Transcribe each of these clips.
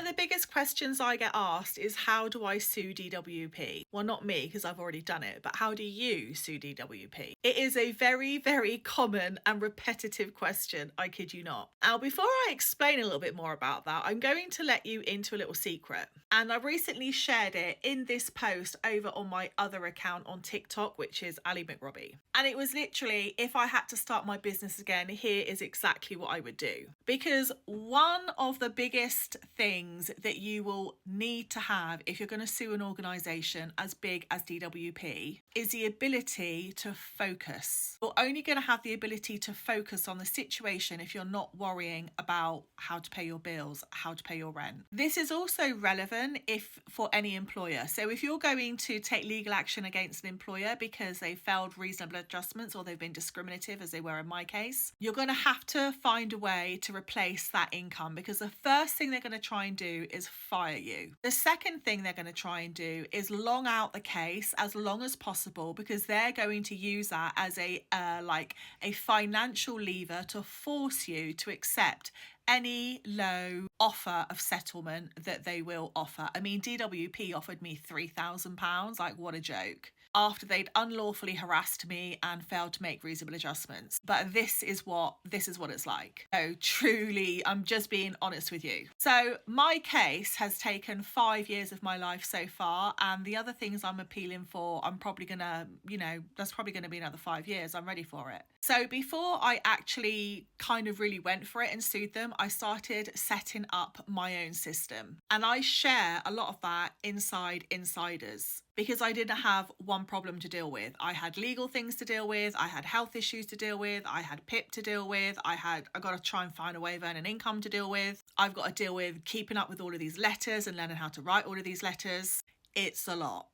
of the biggest questions I get asked is, how do I sue DWP? Well, not me, because I've already done it, but how do you sue DWP? It is a very, very common and repetitive question, I kid you not. Now, before I explain a little bit more about that, I'm going to let you into a little secret. And I recently shared it in this post over on my other account on TikTok, which is Ali McRobbie. And it was literally, if I had to start my business again, here is exactly what I would do. Because one of the biggest things that you will need to have if you're going to sue an organisation as big as DWP is the ability to focus. You're only going to have the ability to focus on the situation if you're not worrying about how to pay your bills, how to pay your rent. This is also relevant if for any employer. So if you're going to take legal action against an employer because they failed reasonable adjustments or they've been discriminative, as they were in my case, you're going to have to find a way to replace that income, because the first thing they're going to try and do is fire you. The second thing they're going to try and do is long out the case as long as possible, because they're going to use that as a financial lever to force you to accept any low offer of settlement that they will offer. I mean, DWP offered me £3,000, like what a joke, after they'd unlawfully harassed me and failed to make reasonable adjustments. But this is what it's like. So truly, I'm just being honest with you. So my case has taken 5 years of my life so far, and the other things I'm appealing for, I'm probably gonna, that's probably gonna be another 5 years. I'm ready for it. So before I actually kind of really went for it and sued them, I started setting up my own system. And I share a lot of that inside Insiders, because I didn't have one problem to deal with. I had legal things to deal with, I had health issues to deal with, I had PIP to deal with, I got to try and find a way of earning income to deal with. I've got to deal with keeping up with all of these letters and learning how to write all of these letters. It's a lot.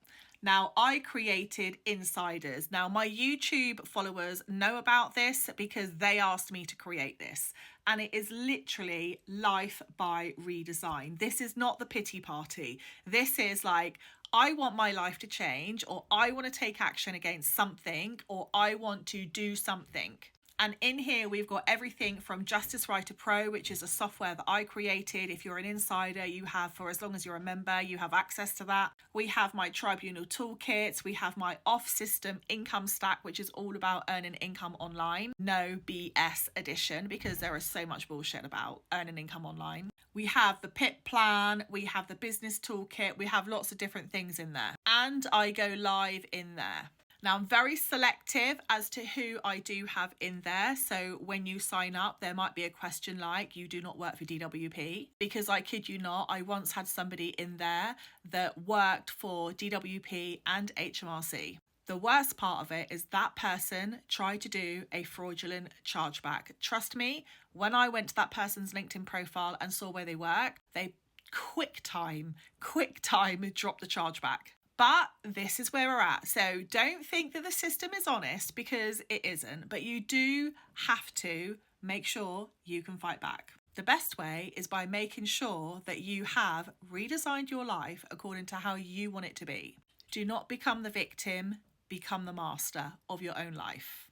Now, I created Insiders. Now, my YouTube followers know about this because they asked me to create this. And it is literally life by redesign. This is not the pity party. This is like, I want my life to change, or I want to take action against something, or I want to do something. And in here, we've got everything from Justice Writer Pro, which is a software that I created. If you're an insider, you have, for as long as you're a member, you have access to that. We have my tribunal toolkits. We have my off-system income stack, which is all about earning income online. No BS edition, because there is so much bullshit about earning income online. We have the PIP plan. We have the business toolkit. We have lots of different things in there. And I go live in there. Now, I'm very selective as to who I do have in there. So when you sign up, there might be a question like, you do not work for DWP. Because I kid you not, I once had somebody in there that worked for DWP and HMRC. The worst part of it is that person tried to do a fraudulent chargeback. Trust me, when I went to that person's LinkedIn profile and saw where they work, they quick time dropped the chargeback. But this is where we're at. So don't think that the system is honest, because it isn't. But you do have to make sure you can fight back. The best way is by making sure that you have redesigned your life according to how you want it to be. Do not become the victim, become the master of your own life.